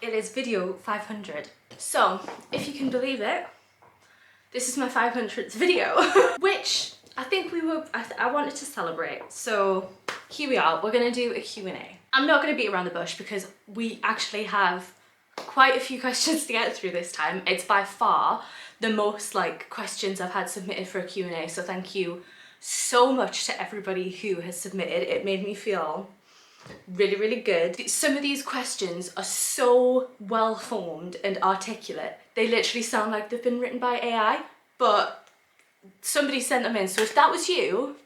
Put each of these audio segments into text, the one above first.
it is video 500. So, if you can believe it, this is my 500th video, which I think I wanted to celebrate. So here we are, we're gonna do a Q&A. I'm not gonna beat around the bush because we actually have quite a few questions to get through this time. It's by far the most questions I've had submitted for a Q&A, so thank you so much to everybody who has submitted. It made me feel really, really good. Some of these questions are so well formed and articulate. They literally sound like they've been written by AI, but somebody sent them in. So if that was you,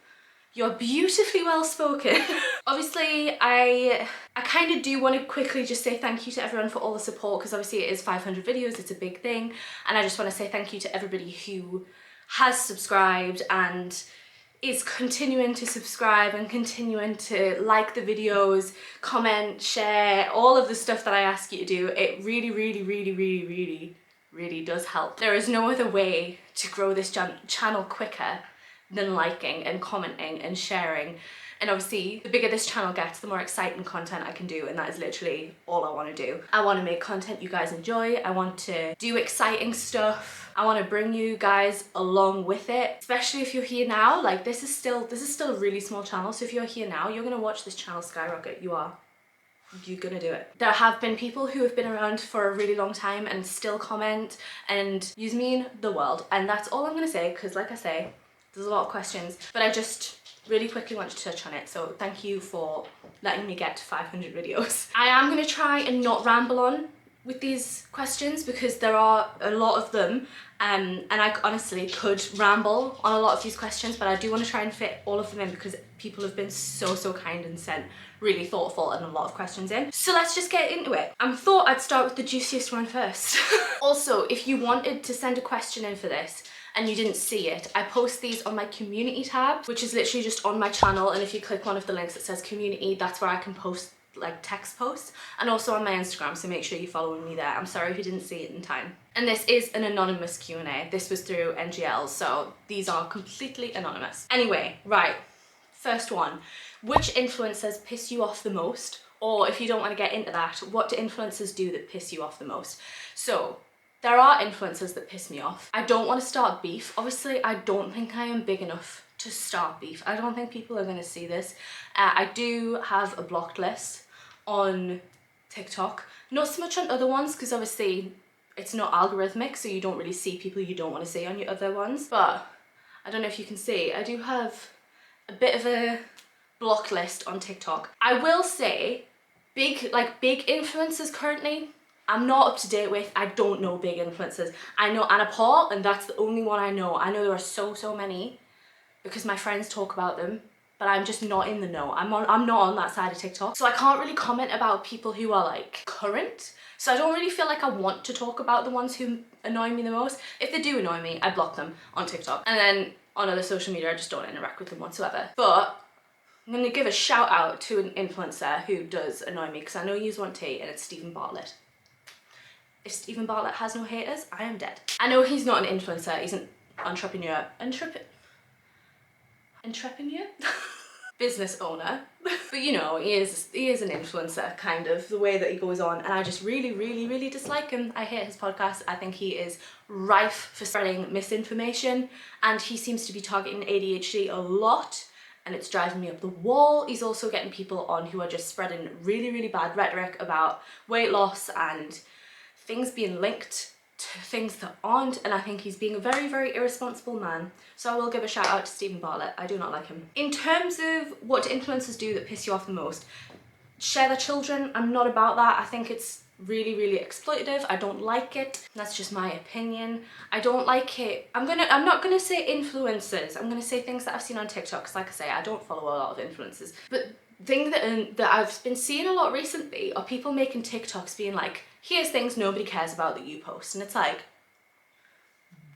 you're beautifully well spoken. Obviously, I kind of do want to quickly just say thank you to everyone for all the support, because obviously it is 500 videos, it's a big thing. And I just want to say thank you to everybody who has subscribed and is continuing to subscribe and continuing to like the videos, comment, share, all of the stuff that I ask you to do. It really, really, really, really, really, really does help. There is no other way to grow this channel quicker than liking and commenting and sharing. And obviously, the bigger this channel gets, the more exciting content I can do, and that is literally all I want to do. I want to make content you guys enjoy. I want to do exciting stuff. I want to bring you guys along with it, especially if you're here now. Like, this is still a really small channel, so if you're here now, you're gonna watch this channel skyrocket. You're gonna do it. There have been people who have been around for a really long time and still comment, and yous mean the world. And that's all I'm gonna say, because like I say, there's a lot of questions, but I just really quickly want to touch on it. So thank you for letting me get to 500 videos. I am gonna try and not ramble on with these questions because there are a lot of them, and I honestly could ramble on a lot of these questions, but I do want to try and fit all of them in because people have been so kind and sent really thoughtful and a lot of questions in. So let's just get into it. I thought I'd start with the juiciest one first. Also, if you wanted to send a question in for this and you didn't see it, I post these on my community tab, which is literally just on my channel, and if you click one of the links that says community, that's where I can post text posts, and also on my Instagram, so make sure you're following me there. I'm sorry if you didn't see it in time. And this is an anonymous Q&A. This was through NGL, so these are completely anonymous. Anyway, right, first one. Which influencers piss you off the most? Or if you don't want to get into that, what do influencers do that piss you off the most? So, there are influencers that piss me off. I don't want to start beef. Obviously, I don't think I am big enough to start beef. I don't think people are going to see this. I do have a blocked list on TikTok. Not so much on other ones, because obviously it's not algorithmic, so you don't really see people you don't want to see on your other ones. But I don't know if you can see, I do have a bit of a blocked list on TikTok. I will say, big influencers currently, I'm not up to date with. I don't know big influencers. I know Anna Paul, and that's the only one I know. I know there are so many because my friends talk about them, but I'm just not in the know. I'm not on that side of TikTok. So I can't really comment about people who are current. So I don't really feel like I want to talk about the ones who annoy me the most. If they do annoy me, I block them on TikTok. And then on other social media, I just don't interact with them whatsoever. But I'm gonna give a shout out to an influencer who does annoy me, because I know you want tea, and it's Stephen Bartlett. If Stephen Bartlett has no haters, I am dead. I know he's not an influencer, he's an entrepreneur. Entrepreneur? Business owner. But you know, he is an influencer, kind of, the way that he goes on, and I just really dislike him. I hate his podcast. I think he is rife for spreading misinformation, and he seems to be targeting ADHD a lot, and it's driving me up the wall. He's also getting people on who are just spreading really bad rhetoric about weight loss and things being linked to things that aren't, and I think he's being a very irresponsible man. So I will give a shout out to Stephen Bartlett. I do not like him. In terms of what do influencers do that piss you off the most, share their children. I'm not about that. I think it's really exploitative. I don't like it. That's just my opinion. I don't like it. I'm not gonna say influencers. I'm gonna say things that I've seen on TikTok, because like I say, I don't follow a lot of influencers. But thing that I've been seeing a lot recently are people making TikToks being like, here's things nobody cares about that you post, and it's like,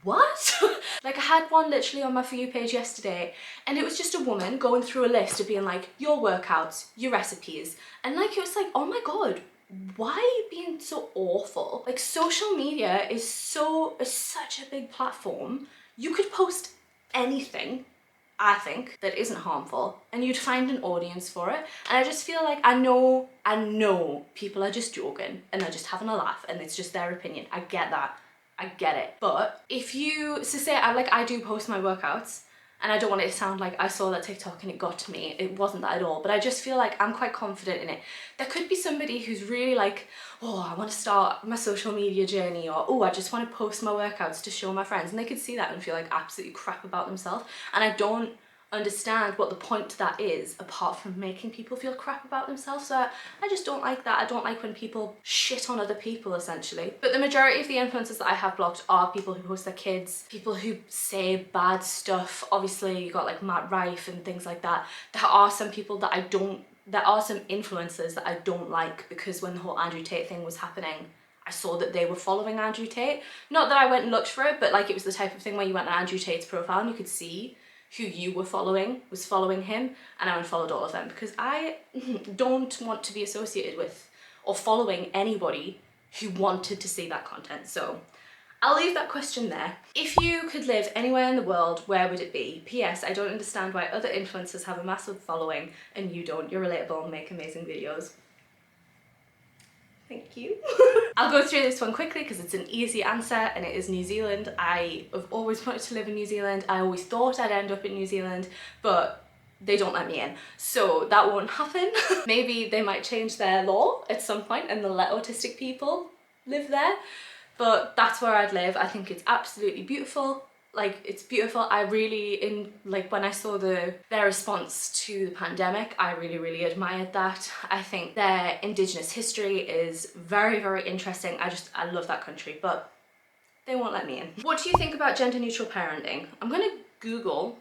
what? I had one literally on my For You page yesterday, and it was just a woman going through a list of being like, your workouts, your recipes, and it was like, oh my god, why are you being so awful? Social media is such a big platform. You could post anything I think, that isn't harmful, and you'd find an audience for it. And I just feel like I know people are just joking and they're just having a laugh and it's just their opinion. I get that. I get it. But if you, so say I do post my workouts, and I don't want it to sound like I saw that TikTok and it got to me. It wasn't that at all, but I just feel like I'm quite confident in it. There could be somebody who's really like, oh, I want to start my social media journey, or oh, I just want to post my workouts to show my friends, and they could see that and feel like absolutely crap about themselves. And I don't understand what the point to that is, apart from making people feel crap about themselves. So I just don't like that. I don't like when people shit on other people, essentially. But the majority of the influencers that I have blocked are people who post their kids, people who say bad stuff. Obviously you got like Matt Rife and things like that. There are some people that there are some influencers that I don't like, because when the whole Andrew Tate thing was happening, I saw that they were following Andrew Tate. Not that I went and looked for it, but like it was the type of thing where you went on Andrew Tate's profile and you could see who you were following was following him, and I unfollowed all of them because I don't want to be associated with or following anybody who wanted to see that content. So I'll leave that question there. If you could live anywhere in the world, where would it be? P.S. I don't understand why other influencers have a massive following and you don't. You're relatable and make amazing videos. Thank you. I'll go through this one quickly because it's an easy answer, and it is New Zealand. I have always wanted to live in New Zealand. I always thought I'd end up in New Zealand, but they don't let me in. So that won't happen. Maybe they might change their law at some point and they'll let autistic people live there, but that's where I'd live. I think it's absolutely beautiful. Like, it's beautiful. I really, when I saw their response to the pandemic, I really admired that. I think their Indigenous history is very, very interesting. I love that country, but they won't let me in. What do you think about gender neutral parenting? I'm gonna Google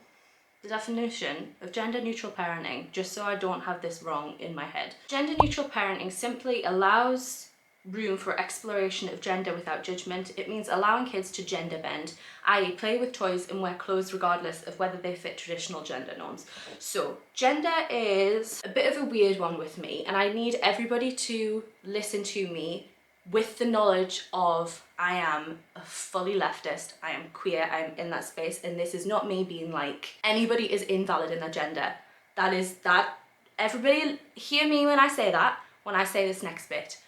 the definition of gender neutral parenting just so I don't have this wrong in my head. Gender neutral parenting simply allows room for exploration of gender without judgment. It means allowing kids to gender bend, i.e. play with toys and wear clothes regardless of whether they fit traditional gender norms. So gender is a bit of a weird one with me, and I need everybody to listen to me with the knowledge of I am a fully leftist, I am queer, I am in that space, and this is not me being like anybody is invalid in their gender. Everybody hear me when I say that, when I say this next bit.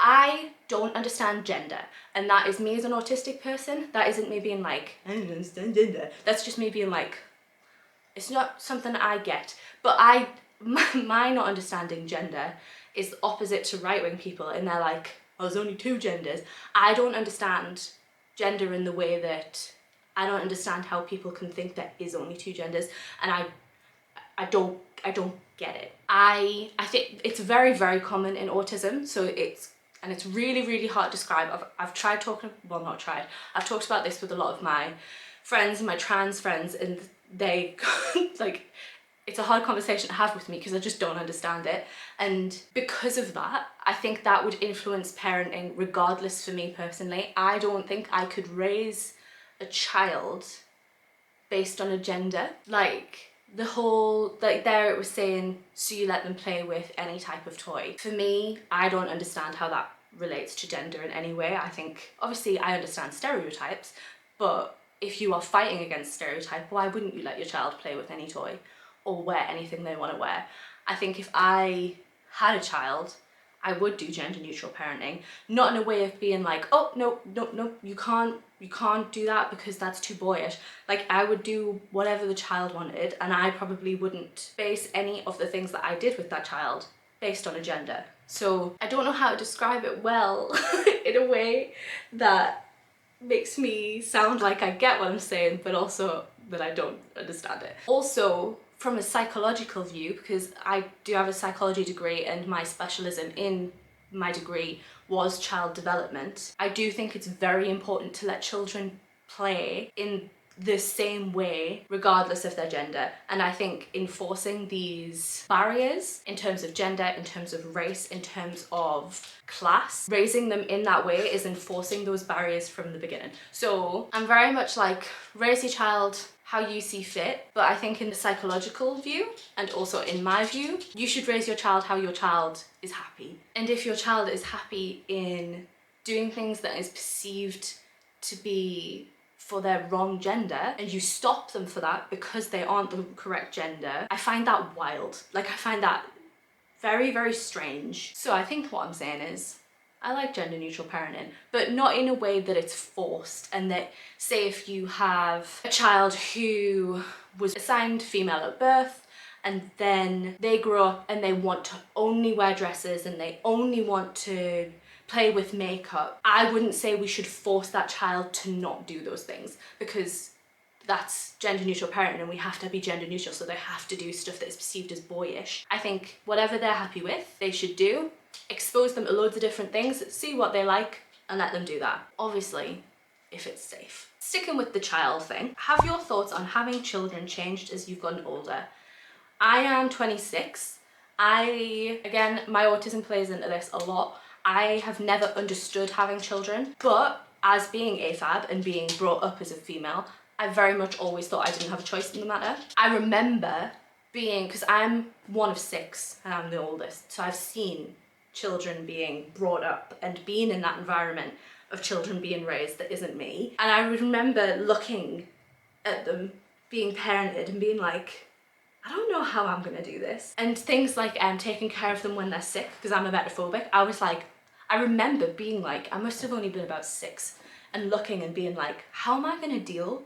I don't understand gender, and that is me as an autistic person. That isn't me being like, I don't understand gender. That's just me being like, it's not something I get. But my not understanding gender is the opposite to right-wing people, and they're like, oh, there's only two genders. I don't understand gender in the way that I don't understand how people can think there is only two genders, and I don't get it. I think it's very, very common in autism, so it's really hard to describe. I've talked about this with a lot of my friends, my trans friends, and they like, it's a hard conversation to have with me because I just don't understand it. And because of that, I think that would influence parenting regardless for me personally. I don't think I could raise a child based on a gender. Like, the whole, like there it was saying, so you let them play with any type of toy. For me, I don't understand how that relates to gender in any way. I think, obviously I understand stereotypes, but if you are fighting against stereotype, why wouldn't you let your child play with any toy or wear anything they want to wear? I think if I had a child, I would do gender neutral parenting, not in a way of being like, oh, no, you can't do that because that's too boyish. Like, I would do whatever the child wanted, and I probably wouldn't base any of the things that I did with that child based on a gender. So I don't know how to describe it well in a way that makes me sound like I get what I'm saying, but also that I don't understand it. Also, from a psychological view, because I do have a psychology degree and my specialism in my degree was child development, I do think it's very important to let children play in the same way regardless of their gender. And I think enforcing these barriers in terms of gender, in terms of race, in terms of class, raising them in that way is enforcing those barriers from the beginning. So I'm very much like, raise your child how you see fit, but I think in the psychological view and also in my view, you should raise your child how your child is happy. And if your child is happy in doing things that is perceived to be for their wrong gender and you stop them for that because they aren't the correct gender, I find that wild. Like, I find that very, very strange. So I think what I'm saying is, I like gender neutral parenting, but not in a way that it's forced, and that, say if you have a child who was assigned female at birth and then they grow up and they want to only wear dresses and they only want to play with makeup, I wouldn't say we should force that child to not do those things, because that's gender neutral parenting and we have to be gender neutral, so they have to do stuff that is perceived as boyish. I think whatever they're happy with, they should do. Expose them to loads of different things, see what they like, and let them do that. Obviously, if it's safe. Sticking with the child thing, have your thoughts on having children changed as you've gotten older? I am 26. Again, my autism plays into this a lot. I have never understood having children, but as being AFAB and being brought up as a female, I very much always thought I didn't have a choice in the matter. I remember being, because I'm one of 6 and I'm the oldest, so I've seen children being brought up and being in that environment of children being raised that isn't me. And I remember looking at them being parented and being like, I don't know how I'm gonna do this. And things like taking care of them when they're sick, because I'm emetophobic. I remember being like, I must have only been about 6, and looking and being like, how am I gonna deal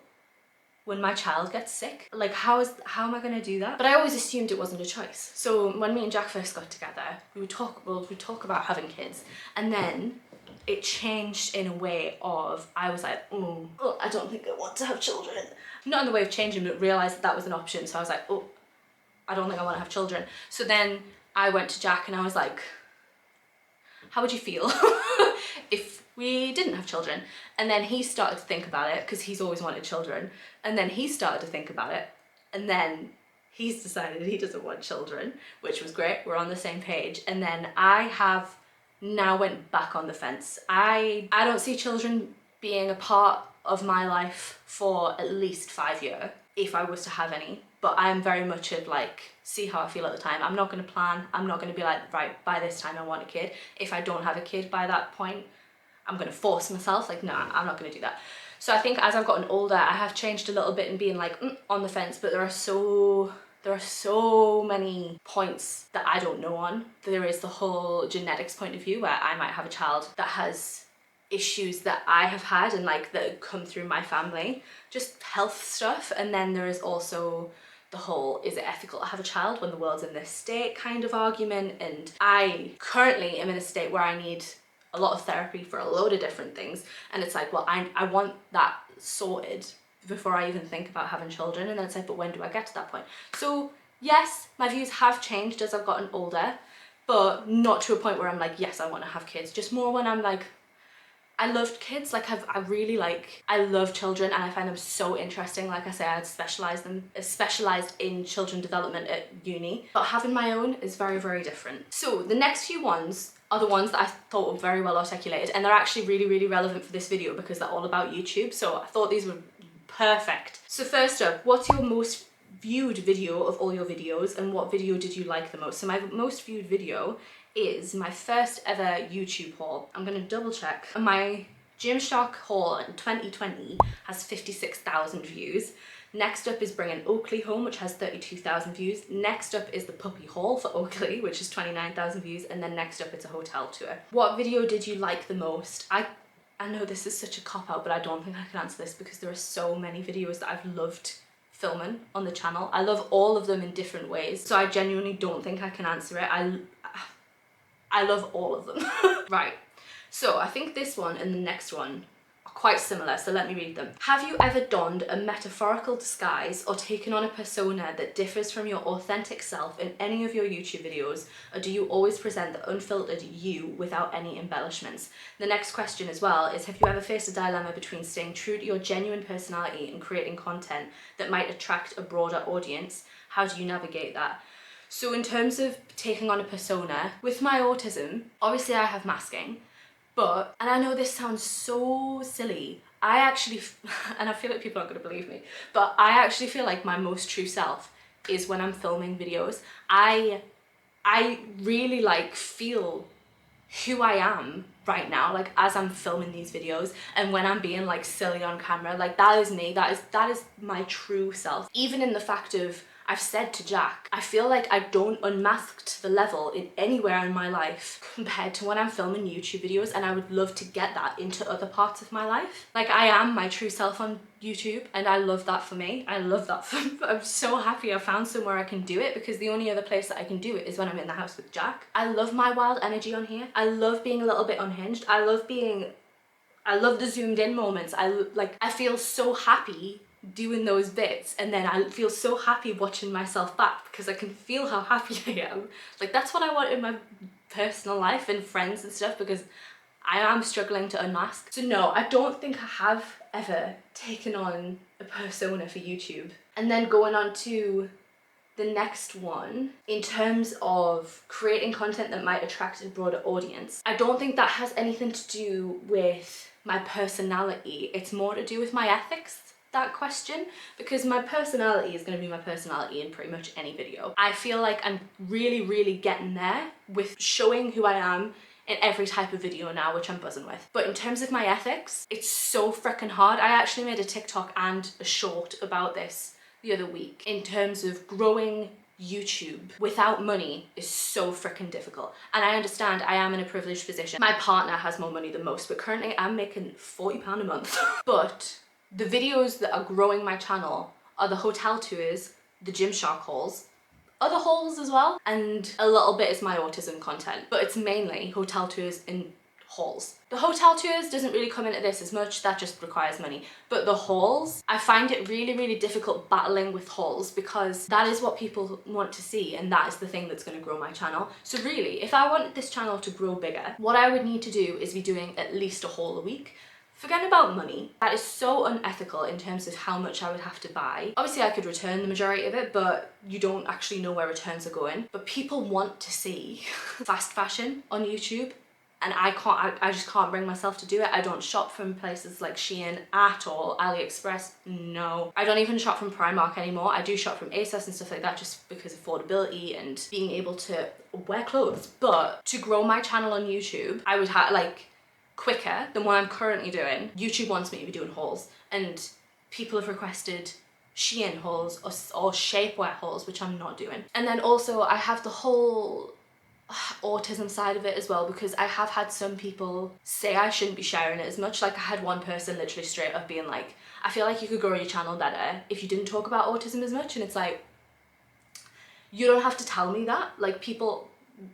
when my child gets sick? Like, how am I gonna do that? But I always assumed it wasn't a choice. So when me and Jack first got together, we would talk about having kids, and then it changed in a way of, I was like, oh, I don't think I want to have children. Not in the way of changing, but realised that was an option. So I was like, oh, I don't think I want to have children. So then I went to Jack and I was like, how would you feel if we didn't have children? And then he started to think about it, because he's always wanted children. And then he started to think about it. And then he's decided he doesn't want children, which was great. We're on the same page. And then I have now went back on the fence. I don't see children being a part of my life for at least 5 years, if I was to have any. But I am very much of like, see how I feel at the time. I'm not going to plan. I'm not going to be like, right, by this time I want a kid. If I don't have a kid by that point, I'm going to force myself. Like, nah, I'm not going to do that. So I think as I've gotten older, I have changed a little bit and being like, on the fence, but there are so many points that I don't know on. There is the whole genetics point of view, where I might have a child that has issues that I have had and like that come through my family, just health stuff. And then there is also the whole, is it ethical to have a child when the world's in this state kind of argument. And I currently am in a state where I need a lot of therapy for a load of different things, and it's like, well, I want that sorted before I even think about having children. And then it's like, but when do I get to that point? So yes, my views have changed as I've gotten older, but not to a point where I'm like, yes, I want to have kids. Just more when I'm like, I loved kids. Like, I love children and I find them so interesting. Like I say, I specialised in children development at uni, but having my own is very, very different. So the next few ones are the ones that I thought were very well articulated, and they're actually really, really relevant for this video because they're all about YouTube. So I thought these were perfect. So first up, what's your most viewed video of all your videos, and what video did you like the most? So my most viewed video is my first ever YouTube haul. I'm gonna double check. My Gymshark haul in 2020 has 56,000 views. Next up is bringing Oakley home, which has 32,000 views. Next up is the puppy haul for Oakley, which is 29,000 views. And then next up it's a hotel tour. What video did you like the most? I know this is such a cop-out, but I don't think I can answer this because there are so many videos that I've loved filming on the channel. I love all of them in different ways. So I genuinely don't think I can answer it. I love all of them. Right, so I think this one and the next one are quite similar, so let me read them. Have you ever donned a metaphorical disguise or taken on a persona that differs from your authentic self in any of your YouTube videos, or do you always present the unfiltered you without any embellishments? The next question as well is, have you ever faced a dilemma between staying true to your genuine personality and creating content that might attract a broader audience? How do you navigate that? So in terms of taking on a persona, with my autism, obviously I have masking, but, and I know this sounds so silly, I actually, and I feel like people aren't going to believe me, but I actually feel like my most true self is when I'm filming videos. I really like feel who I am right now, like as I'm filming these videos and when I'm being like silly on camera, like that is me, that is my true self. Even in the fact of, I've said to Jack, I feel like I don't unmask to the level in anywhere in my life compared to when I'm filming YouTube videos, and I would love to get that into other parts of my life. Like I am my true self on YouTube, and I love that for me. I love that for I'm so happy I found somewhere I can do it, because the only other place that I can do it is when I'm in the house with Jack. I love my wild energy on here. I love being a little bit unhinged. I love the zoomed in moments. I feel so happy doing those bits, and then I feel so happy watching myself back because I can feel how happy I am. Like that's what I want in my personal life and friends and stuff, because I am struggling to unmask. So no, I don't think I have ever taken on a persona for YouTube. And then going on to the next one, in terms of creating content that might attract a broader audience, I don't think that has anything to do with my personality. It's more to do with my ethics, that question, because my personality is going to be my personality in pretty much any video. I feel like I'm really getting there with showing who I am in every type of video now, which I'm buzzing with. But in terms of my ethics, it's so freaking hard. I actually made a TikTok and a short about this the other week. In terms of growing YouTube without money is so freaking difficult. And I understand I am in a privileged position. My partner has more money than most, but currently I'm making £40 a month. But the videos that are growing my channel are the hotel tours, the Gymshark hauls, other hauls as well, and a little bit is my autism content, but it's mainly hotel tours and hauls. The hotel tours doesn't really come into this as much, that just requires money. But the hauls, I find it really difficult battling with hauls, because that is what people want to see, and that is the thing that's going to grow my channel. So really, if I wanted this channel to grow bigger, what I would need to do is be doing at least a haul a week. Forget about money. That is so unethical in terms of how much I would have to buy. Obviously I could return the majority of it, but you don't actually know where returns are going. But people want to see fast fashion on YouTube, and I just can't bring myself to do it. I don't shop from places like Shein at all, AliExpress, no. I don't even shop from Primark anymore. I do shop from ASOS and stuff like that, just because affordability and being able to wear clothes. But to grow my channel on YouTube, I would have like quicker than what I'm currently doing. YouTube wants me to be doing hauls, and people have requested Shein hauls or shapewear hauls, which I'm not doing. And then also I have the whole autism side of it as well, because I have had some people say I shouldn't be sharing it as much. Like I had one person literally straight up being like, I feel like you could grow your channel better if you didn't talk about autism as much. And it's like, you don't have to tell me that. Like people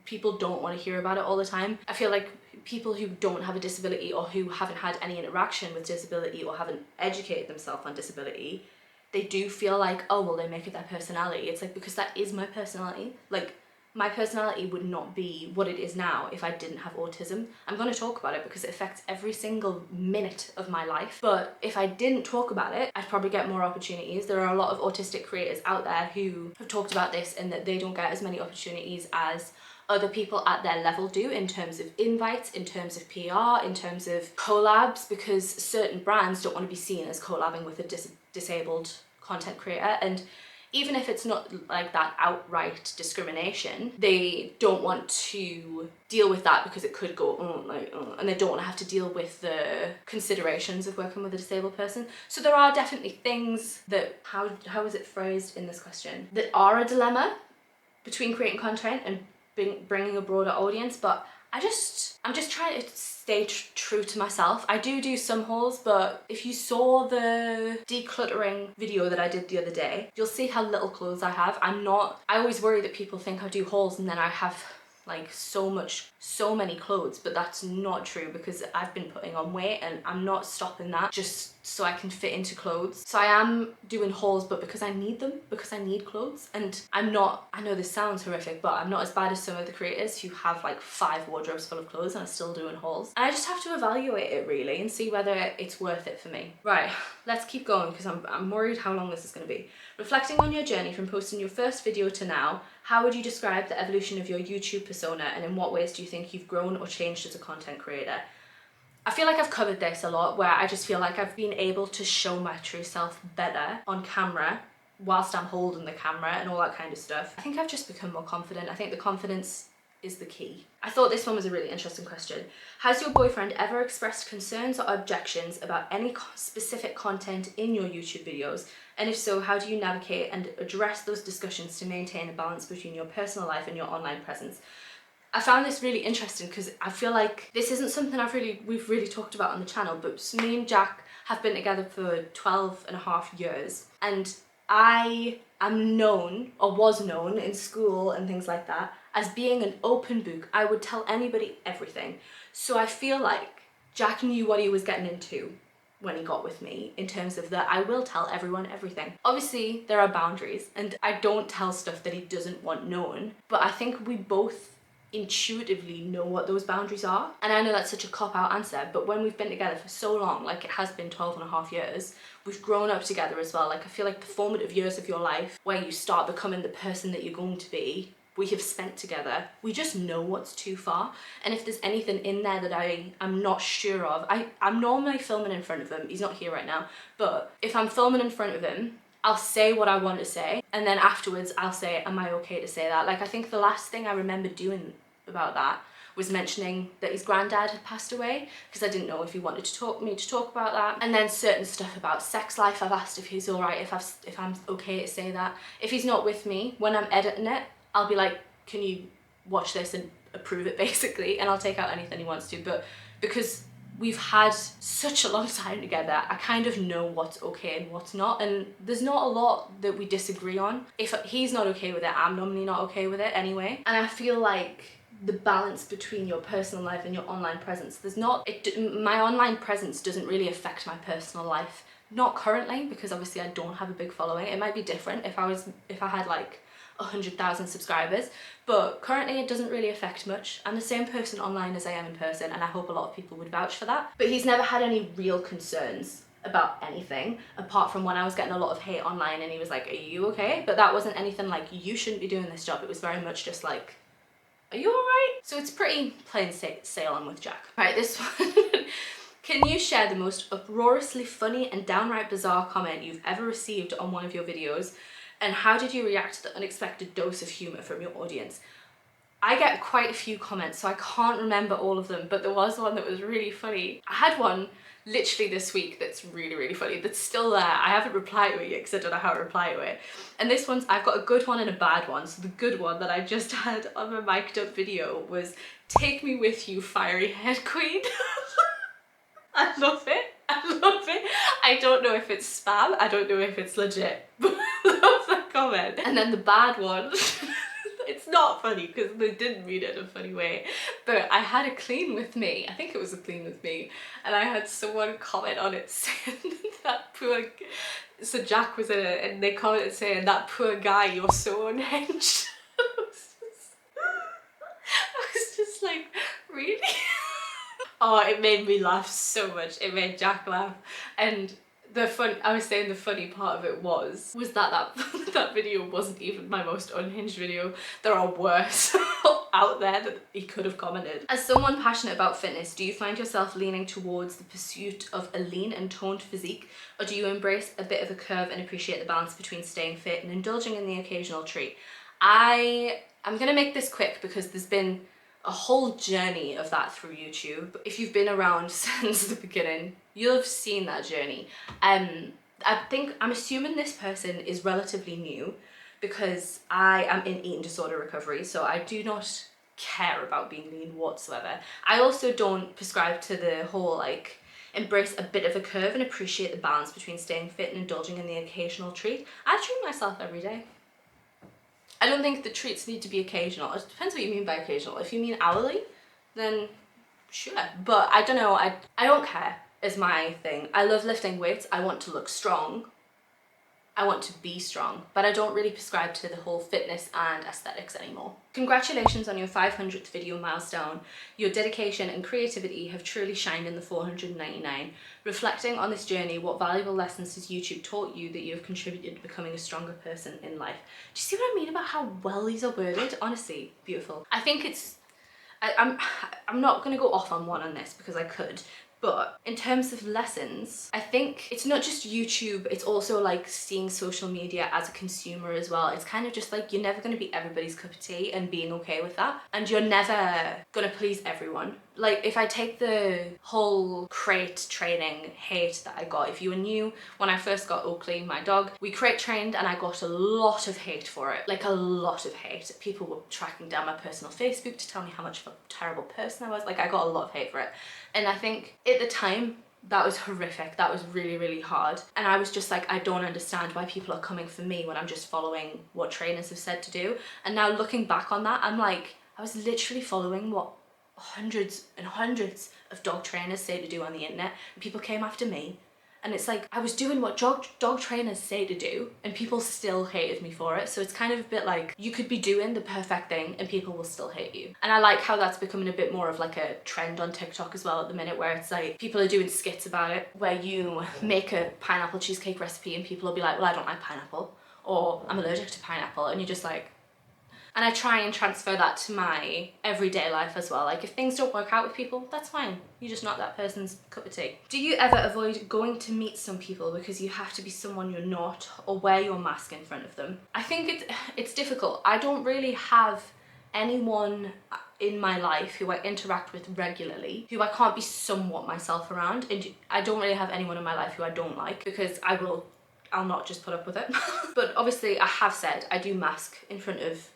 don't want to hear about it all the time. I feel like people who don't have a disability, or who haven't had any interaction with disability, or haven't educated themselves on disability, they do feel like, oh well, they make it their personality. It's like, because that is my personality. Like my personality would not be what it is now if I didn't have autism. I'm going to talk about it because it affects every single minute of my life. But if I didn't talk about it, I'd probably get more opportunities. There are a lot of autistic creators out there who have talked about this, and that they don't get as many opportunities as other people at their level do, in terms of invites, in terms of PR, in terms of collabs, because certain brands don't want to be seen as collabing with a disabled content creator. And even if it's not like that outright discrimination, they don't want to deal with that because it could go and they don't want to have to deal with the considerations of working with a disabled person. So there are definitely things that, how is it phrased in this question, that are a dilemma between creating content and bringing a broader audience. But I'm just trying to stay true to myself. I do some hauls, but if you saw the decluttering video that I did the other day, you'll see how little clothes I have. I always worry that people think I do hauls and then I have like so many clothes, but that's not true, because I've been putting on weight and I'm not stopping that just so I can fit into clothes. So I am doing hauls, but because I need them, because I need clothes. And I know this sounds horrific, but I'm not as bad as some of the creators who have like 5 wardrobes full of clothes and are still doing hauls. And I just have to evaluate it really and see whether it's worth it for me. Right, let's keep going, because I'm worried how long this is going to be. Reflecting on your journey from posting your first video to now, how would you describe the evolution of your YouTube persona, and in what ways do you think you've grown or changed as a content creator? I feel like I've covered this a lot, where I just feel like I've been able to show my true self better on camera whilst I'm holding the camera and all that kind of stuff. I think I've just become more confident. I think the confidence is the key. I thought this one was a really interesting question. Has your boyfriend ever expressed concerns or objections about any specific content in your YouTube videos? And if so, how do you navigate and address those discussions to maintain a balance between your personal life and your online presence? I found this really interesting because I feel like this isn't something we've really talked about on the channel, but me and Jack have been together for 12 and a half years, and I am known, or was known in school and things like that, as being an open book. I would tell anybody everything. So I feel like Jack knew what he was getting into when he got with me, in terms of that I will tell everyone everything. Obviously there are boundaries, and I don't tell stuff that he doesn't want known, but I think we both intuitively know what those boundaries are. And I know that's such a cop-out answer, but when we've been together for so long, like it has been 12 and a half years, we've grown up together as well. Like I feel like the formative years of your life, where you start becoming the person that you're going to be, we have spent together. We just know what's too far. And if there's anything in there that I'm not sure of, I'm normally filming in front of him. He's not here right now, but if I'm filming in front of him, I'll say what I want to say, and then afterwards I'll say, am I okay to say that? Like I think the last thing I remember doing about that was mentioning that his granddad had passed away, because I didn't know if he wanted to talk about that. And then certain stuff about sex life, I've asked if he's alright, if I'm okay to say that. If he's not with me, when I'm editing it, I'll be like, can you watch this and approve it, basically, and I'll take out anything he wants to. But because we've had such a long time together, I kind of know what's okay and what's not, and there's not a lot that we disagree on. If he's not okay with it, I'm normally not okay with it anyway. And I feel like the balance between your personal life and your online presence, my online presence doesn't really affect my personal life. Not currently, because obviously I don't have a big following. It might be different if I had like 100,000 subscribers, but currently it doesn't really affect much. I'm the same person online as I am in person, and I hope a lot of people would vouch for that. But he's never had any real concerns about anything, apart from when I was getting a lot of hate online and he was like, are you okay? But that wasn't anything like, you shouldn't be doing this job. It was very much just like, are you alright? So it's pretty plain sailing with Jack. Right, this one. Can you share the most uproariously funny and downright bizarre comment you've ever received on one of your videos? And how did you react to the unexpected dose of humour from your audience? I get quite a few comments, so I can't remember all of them, but there was one that was really funny. I had one literally this week that's really, really funny, that's still there. I haven't replied to it yet because I don't know how to reply to it. And this one's, I've got a good one and a bad one. So the good one that I just had on my mic'd up video was, take me with you, fiery head queen. I love it. I love it. I don't know if it's spam. I don't know if it's legit, but I love that comment. And then the bad one, it's not funny because they didn't mean it in a funny way, but I had a clean with me. I think it was a clean with me. And I had someone comment on it saying that poor, so Jack was in it, and they commented saying, that poor guy, you're so unhinged. I was just like, really? Oh, it made me laugh so much. It made Jack laugh. And I was saying the funny part of it was that that video wasn't even my most unhinged video. There are worse out there that he could have commented. As someone passionate about fitness, do you find yourself leaning towards the pursuit of a lean and toned physique, or do you embrace a bit of a curve and appreciate the balance between staying fit and indulging in the occasional treat? I'm gonna make this quick because there's been a whole journey of that through YouTube. If you've been around since the beginning, you'll have seen that journey. I'm assuming this person is relatively new, because I am in eating disorder recovery, so I do not care about being lean whatsoever. I also don't prescribe to the whole like embrace a bit of a curve and appreciate the balance between staying fit and indulging in the occasional treat. I treat myself every day. I don't think the treats need to be occasional. It depends what you mean by occasional. If you mean hourly, then sure. But I don't know, I don't care is my thing. I love lifting weights. I want to look strong. I want to be strong, but I don't really prescribe to the whole fitness and aesthetics anymore. Congratulations on your 500th video milestone. Your dedication and creativity have truly shined in the 499. Reflecting on this journey, what valuable lessons has YouTube taught you that you have contributed to becoming a stronger person in life? Do you see what I mean about how well these are worded? Honestly, beautiful. I think it's, I'm not gonna go off on one on this because I could, But in terms of lessons, I think it's not just YouTube, it's also like seeing social media as a consumer as well. It's kind of just like, you're never going to be everybody's cup of tea and being okay with that. And you're never going to please everyone. Like, if I take the whole crate training hate that I got, if you were new, when I first got Oakley, my dog, we crate trained and I got a lot of hate for it. Like, a lot of hate. People were tracking down my personal Facebook to tell me how much of a terrible person I was. Like, I got a lot of hate for it. And I think at the time, that was horrific. That was really, really hard. And I was just like, I don't understand why people are coming for me when I'm just following what trainers have said to do. And now looking back on that, I'm like, I was literally following what hundreds and hundreds of dog trainers say to do on the internet, and people came after me. And it's like, I was doing what dog trainers say to do, and people still hated me for it. So it's kind of a bit like, you could be doing the perfect thing and people will still hate you. And I like how that's becoming a bit more of like a trend on TikTok as well at the minute, where it's like, people are doing skits about it, where you make a pineapple cheesecake recipe and people will be like, well, I don't like pineapple, or I'm allergic to pineapple. And you're just like, and I try and transfer that to my everyday life as well. Like, if things don't work out with people, that's fine. You're just not that person's cup of tea. Do you ever avoid going to meet some people because you have to be someone you're not, or wear your mask in front of them? I think it's difficult. I don't really have anyone in my life who I interact with regularly who I can't be somewhat myself around, and I don't really have anyone in my life who I don't like, because I'll not just put up with it. But obviously I have said I do mask in front of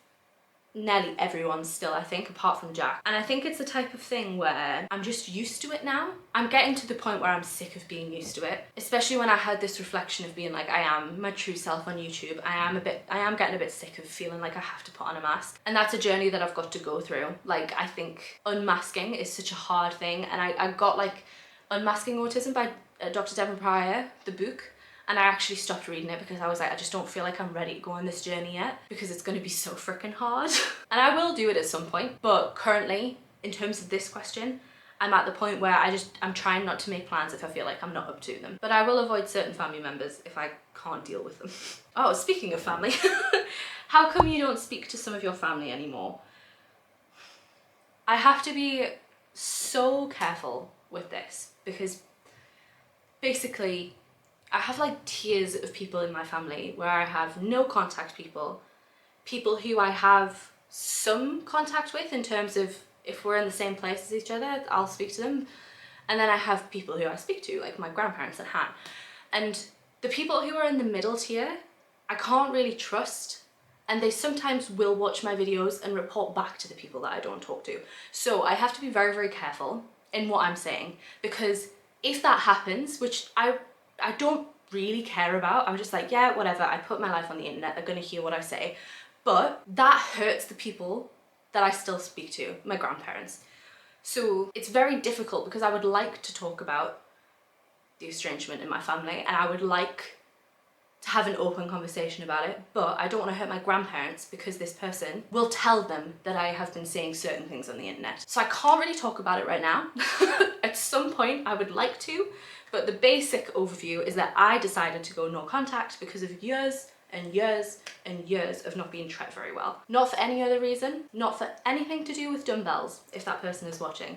nearly everyone still, I think, apart from Jack. And I think it's the type of thing where I'm just used to it now. I'm getting to the point where I'm sick of being used to it, especially when I had this reflection of being like, I am my true self on YouTube. I am getting a bit sick of feeling like I have to put on a mask. And that's a journey that I've got to go through. Like, I think unmasking is such a hard thing. And I got like Unmasking Autism by Dr. Devon Pryor, the book. And I actually stopped reading it because I was like, I just don't feel like I'm ready to go on this journey yet, because it's going to be so freaking hard. And I will do it at some point, but currently, in terms of this question, I'm at the point where I'm trying not to make plans if I feel like I'm not up to them. But I will avoid certain family members if I can't deal with them. Oh, speaking of family, how come you don't speak to some of your family anymore? I have to be so careful with this, because basically, I have like tiers of people in my family where I have no contact people who I have some contact with in terms of if we're in the same place as each other, I'll speak to them. And then I have people who I speak to, like my grandparents and Han. And the people who are in the middle tier, I can't really trust. And they sometimes will watch my videos and report back to the people that I don't talk to. So I have to be very, very careful in what I'm saying, because if that happens, which I don't really care about, I'm just like, yeah, whatever, I put my life on the internet, they're gonna hear what I say. But that hurts the people that I still speak to, my grandparents. So it's very difficult, because I would like to talk about the estrangement in my family, and I would like to have an open conversation about it, but I don't want to hurt my grandparents because this person will tell them that I have been saying certain things on the internet. So I can't really talk about it right now. At some point I would like to, but the basic overview is that I decided to go no contact because of years and years and years of not being treated very well. Not for any other reason, not for anything to do with dumbbells, if that person is watching.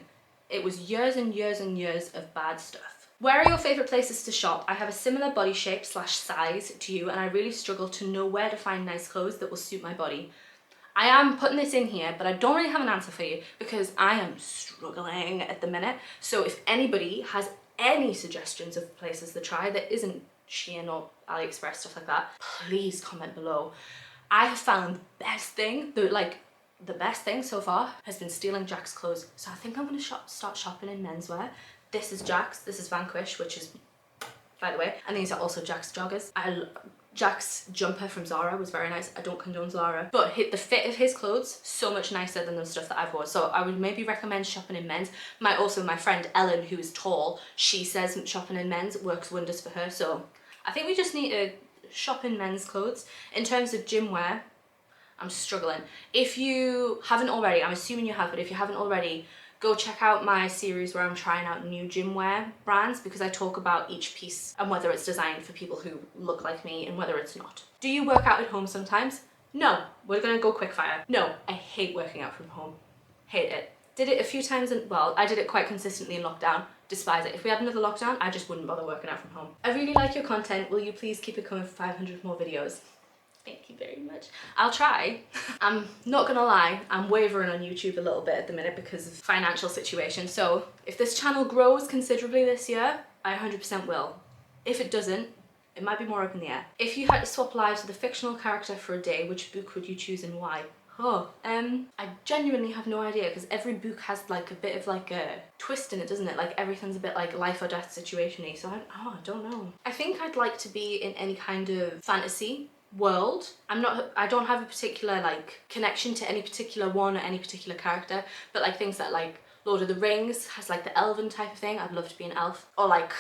It was years and years and years of bad stuff. Where are your favourite places to shop? I have a similar body shape / size to you, and I really struggle to know where to find nice clothes that will suit my body. I am putting this in here, but I don't really have an answer for you because I am struggling at the minute. So if anybody has any suggestions of places to try that isn't Shein or AliExpress, stuff like that, please comment below. I have found the best thing, the best thing so far has been stealing Jack's clothes. So I think I'm gonna start shopping in menswear. This is Jack's, this is Vanquish, which is, by the way, and these are also Jack's joggers. Jack's jumper from Zara was very nice. I don't condone Zara, but the fit of his clothes, so much nicer than the stuff that I've worn. So I would maybe recommend shopping in men's. Also my friend Ellen, who is tall, she says shopping in men's works wonders for her. So I think we just need to shop in men's clothes. In terms of gym wear, I'm struggling. If you haven't already, I'm assuming you have, but if you haven't already, go check out my series where I'm trying out new gym wear brands, because I talk about each piece and whether it's designed for people who look like me and whether it's not. Do you work out at home sometimes? No, we're gonna go quickfire. No, I hate working out from home. Hate it. Did it a few times well, I did it quite consistently in lockdown. Despise it. If we had another lockdown, I just wouldn't bother working out from home. I really like your content. Will you please keep it coming for 500 more videos? Thank you very much. I'll try. I'm not gonna lie, I'm wavering on YouTube a little bit at the minute because of financial situation. So if this channel grows considerably this year, I 100% will. If it doesn't, it might be more up in the air. If you had to swap lives with a fictional character for a day, which book would you choose and why? Oh, I genuinely have no idea because every book has like a bit of like a twist in it, doesn't it? Like everything's a bit like life or death situation-y, so I don't know. I think I'd like to be in any kind of fantasy world. I don't have a particular like connection to any particular one or any particular character, but like things that like Lord of the Rings has like the elven type of thing. I'd love to be an elf, or like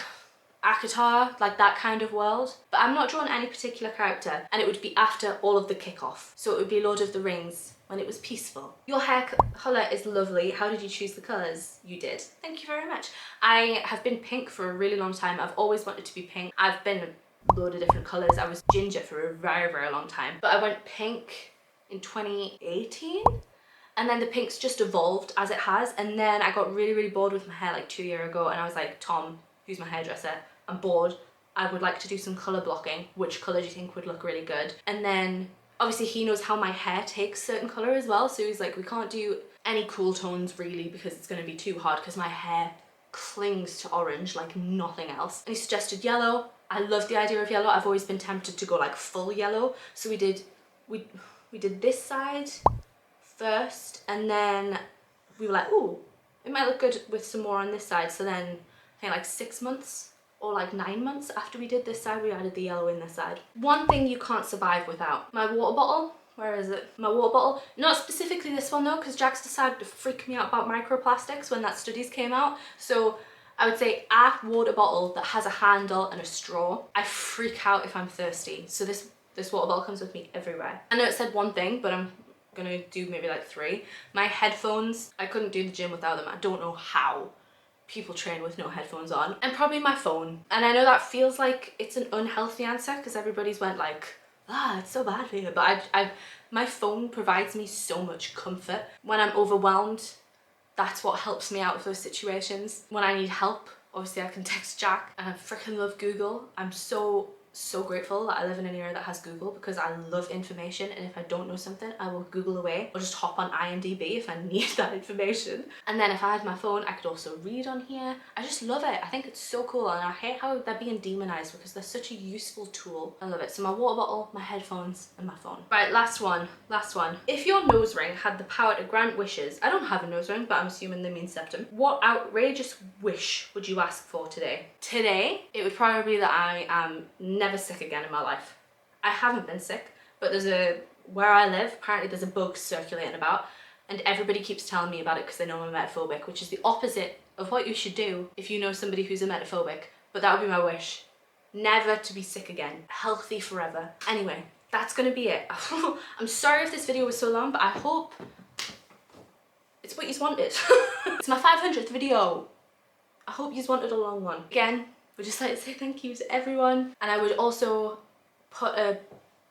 Akatar, like that kind of world. But I'm not drawing any particular character, and it would be after all of the kickoff. So it would be Lord of the Rings when it was peaceful. Your hair colour is lovely. How did you choose the colours? You did. Thank you very much. I have been pink for a really long time. I've always wanted to be pink. I've been a load of different colours. I was ginger for a very, very long time. But I went pink in 2018. And then the pink's just evolved as it has. And then I got really, really bored with my hair like 2 years ago. And I was like, Tom, who's my hairdresser, I'm bored. I would like to do some colour blocking. Which colour do you think would look really good? And then obviously he knows how my hair takes certain colour as well. So he's like, we can't do any cool tones really because it's going to be too hard because my hair clings to orange like nothing else. And he suggested yellow. I love the idea of yellow. I've always been tempted to go like full yellow. So we did this side first, and then we were like, ooh, it might look good with some more on this side. So then I think like 6 months or like 9 months after we did this side, we added the yellow in this side. One thing you can't survive without: my water bottle. Where is it? My water bottle. Not specifically this one though, because Jax decided to freak me out about microplastics when that studies came out. So I would say a water bottle that has a handle and a straw. I freak out if I'm thirsty. So this water bottle comes with me everywhere. I know it said one thing, but I'm gonna do maybe like 3. My headphones, I couldn't do the gym without them. I don't know how people train with no headphones on. And probably my phone. And I know that feels like it's an unhealthy answer because everybody's went like, it's so bad for you. But my phone provides me so much comfort. When I'm overwhelmed, that's what helps me out of those situations. When I need help, obviously I can text Jack, and I freaking love Google. I'm so grateful that I live in an era that has Google because I love information, and if I don't know something, I will Google away or just hop on IMDb if I need that information. And then if I had my phone, I could also read on here. I just love it. I think it's so cool, and I hate how they're being demonized because they're such a useful tool. I love it. So my water bottle, my headphones, and my phone. Right, last one. If your nose ring had the power to grant wishes, I don't have a nose ring, but I'm assuming they mean septum. What outrageous wish would you ask for today? Today, it would probably be that I am never sick again in my life. I haven't been sick, but where I live, apparently there's a bug circulating about, and everybody keeps telling me about it because they know I'm emetophobic, which is the opposite of what you should do if you know somebody who's emetophobic. But that would be my wish. Never to be sick again. Healthy forever. Anyway, that's gonna be it. I'm sorry if this video was so long, but I hope it's what you wanted. It's my 500th video. I hope you wanted a long one. Again, would just like to say thank you to everyone, and I would also put a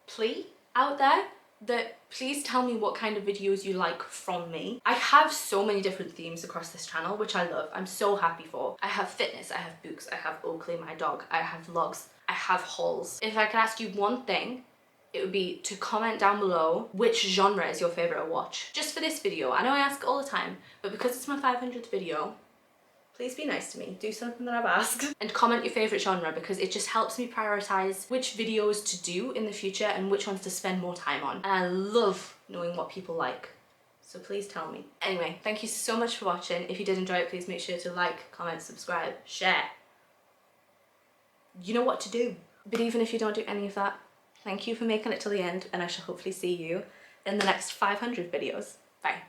plea out there that please tell me what kind of videos you like from me. I have so many different themes across this channel, which I love. I'm so happy for. I have fitness, I have books, I have Oakley, my dog, I have vlogs, I have hauls. If I could ask you one thing, it would be to comment down below which genre is your favorite to watch. Just for this video. I know I ask all the time, but because it's my 500th video, please be nice to me, do something that I've asked. And comment your favourite genre because it just helps me prioritise which videos to do in the future and which ones to spend more time on. And I love knowing what people like, so please tell me. Anyway, thank you so much for watching. If you did enjoy it, please make sure to like, comment, subscribe, share. You know what to do. But even if you don't do any of that, thank you for making it till the end, and I shall hopefully see you in the next 500 videos. Bye.